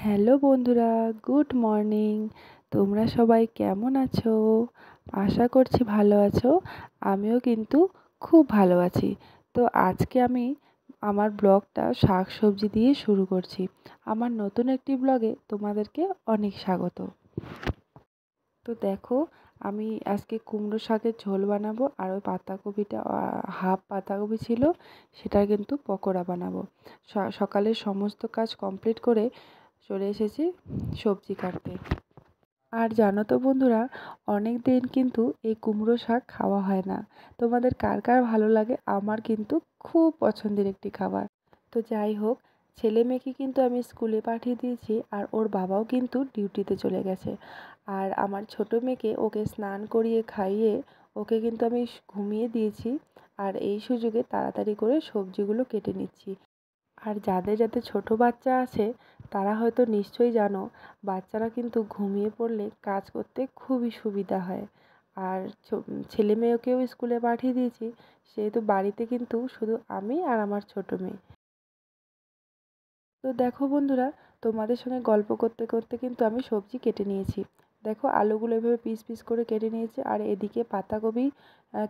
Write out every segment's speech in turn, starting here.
Hello বন্ধুরা, good morning. তোমরা সবাই কেমন আছো? আশা করছি ভালো আছো। আমিও কিন্তু খুব ভালো আছি। তো আজকে আমি আমার ব্লগটা শাকসবজি দিয়ে শুরু করছি। আমার নতুন একটি ব্লগে তোমাদেরকে অনেক স্বাগত। তো দেখো, আমি আজকে কুমড়ো শাকের ঝোল বানাবো, আর ওই পাতাকপিটা হাফ পাতাকপি ছিল, সেটার কিন্তু পকোড়া বানাবো। সকালের সমস্ত কাজ কমপ্লিট করে চলে এসেছি সবজি কাটতে। আর জানো তো বন্ধুরা, অনেক দিন কিন্তু এই কুমড়ো শাক খাওয়া হয় না। তোমাদের কার কার ভালো লাগে? আমার কিন্তু খুব পছন্দের একটি খাবার। তো যাই হোক, ছেলে মেয়েকে কিন্তু আমি স্কুলে পাঠিয়ে দিয়েছি, আর ওর বাবাও কিন্তু ডিউটিতে চলে গেছে। আর আমার ছোট মেয়েকে ওকে স্নান করিয়ে খাইয়ে ওকে কিন্তু আমি ঘুমিয়ে দিয়েছি। আর এই সুযোগে তাড়াতাড়ি করে সবজিগুলো কেটে নিচ্ছি। আর যাদের যাদের ছোট বাচ্চা আছে তারা হয়তো নিশ্চয়ই জানো, বাচ্চারা কিন্তু ঘুমিয়ে পড়লে কাজ করতে খুবই সুবিধা হয়। আর ছেলে মেয়েকেও স্কুলে পাঠিয়ে দিয়েছি, সেহেতু বাড়িতে কিন্তু শুধু আমি আর আমার ছোট মেয়ে। তো দেখো বন্ধুরা, তোমাদের সঙ্গে গল্প করতে করতে কিন্তু আমি সবজি কেটে নিয়েছি। দেখো, আলুগুলো এভাবে পিস পিস করে কেটে নিয়েছি, আর এদিকে পাতাকপি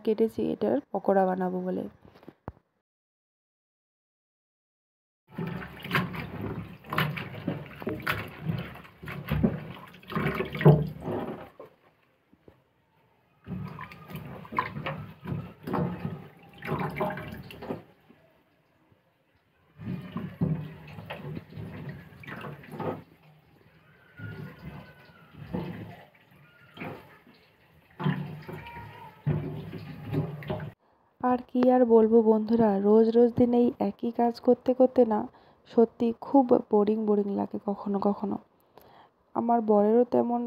কেটেছি এটার পকোড়া বানাবো বলে। আর কি আর বলবো বন্ধুরা, রোজ রোজ দিন এই একই কাজ করতে করতে না সত্যি খুব বোরিং বোরিং লাগে কখনো কখনো। আমার বরেরও তেমন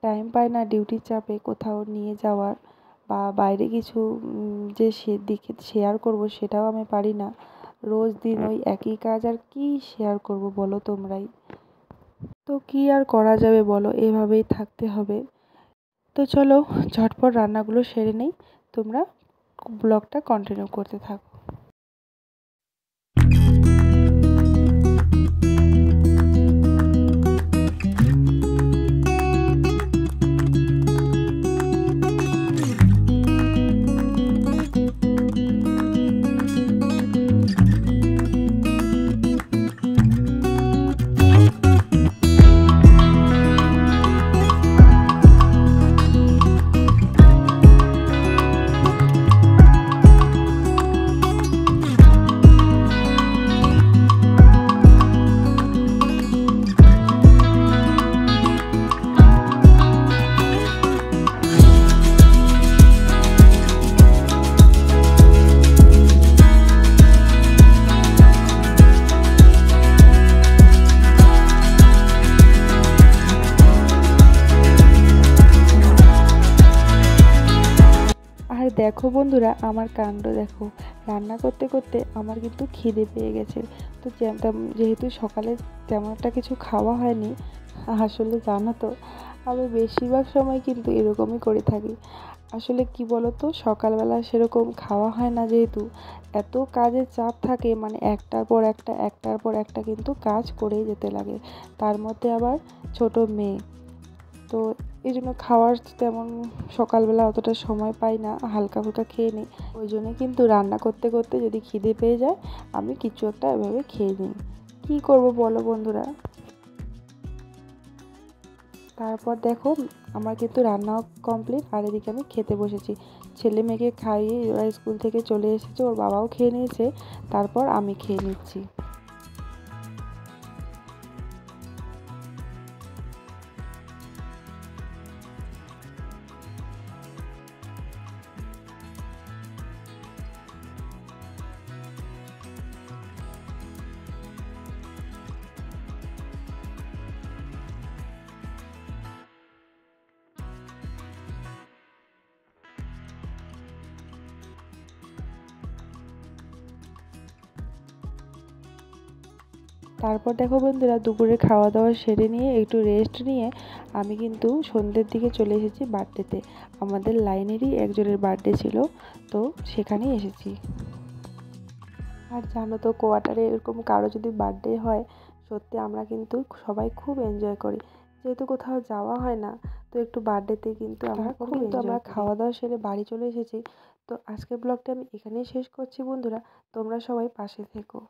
টাইম পায় না ডিউটির চাপে কোথাও নিয়ে যাওয়ার, বা বাইরে কিছু যে সেদিকে শেয়ার করব সেটাও আমি পারি না। রোজ দিন ওই একই কাজ, আর কি শেয়ার করব বলো তোমরাই। তো কি আর করা যাবে বলো, এভাবেই থাকতে হবে। তো চলো ঝটপট রান্নাগুলো সেরে নেই, তোমরা ব্লগটা কন্টিনিউ করতে থাকো। আর দেখো বন্ধুরা, আমার কাণ্ড দেখো, রান্না করতে করতে আমার কিন্তু খিদে পেয়ে গেছে। তো যেহেতু সকালে তেমন একটা কিছু খাওয়া হয়নি, আসলে জানো তো আমি বেশিরভাগ সময় কিন্তু এরকমই করে থাকি। আসলে কি বলো তো, সকালবেলা সেরকম খাওয়া হয় না, যেহেতু এত কাজের চাপ থাকে, মানে একটার পর একটা একটার পর একটা কিন্তু কাজ করেই যেতে লাগে। তার মধ্যে আবার ছোট মেয়ে, তো এই জন্য খাওয়ার তেমন সকালবেলা অতটা সময় পাই না, হালকা ফুলকা খেয়ে নিই। ওই জন্য কিন্তু রান্না করতে করতে যদি খিদে পেয়ে যায়, আমি কিছু একটা এভাবে খেয়ে নিই। কী করবো বলো বন্ধুরা। তারপর দেখো, আমার কিন্তু রান্নাও কমপ্লিট, আর এদিকে আমি খেতে বসেছি। ছেলে মেয়েকে খাইয়ে ওরা স্কুল থেকে চলে এসেছে, ওর বাবাও খেয়ে নিয়েছে, তারপর আমি খেয়ে নিচ্ছি। তারপর দেখো বন্ধুরা, দুপুরে খাওয়া দাওয়া সেরে নিয়ে একটু রেস্ট নিয়ে আমি কিন্তু সন্ধ্যের দিকে চলে এসেছি বার্থডেতে। আমাদের লাইনেরই একজনের বার্থডে ছিল, তো সেখানেই এসেছি। আর জানো তো, কোয়ার্টারে এরকম কারো যদি বার্থডে হয়, সত্যি আমরা কিন্তু সবাই খুব এনজয় করি, যেহেতু কোথাও যাওয়া হয় না, তো একটু বার্থডেতে কিন্তু আমরা খুব এনজয় করি। খাওয়া দাওয়া সেরে বাড়ি চলে এসেছি। তো আজকের ব্লগটা আমি এখানেই শেষ করছি বন্ধুরা, তোমরা সবাই পাশে থেকো।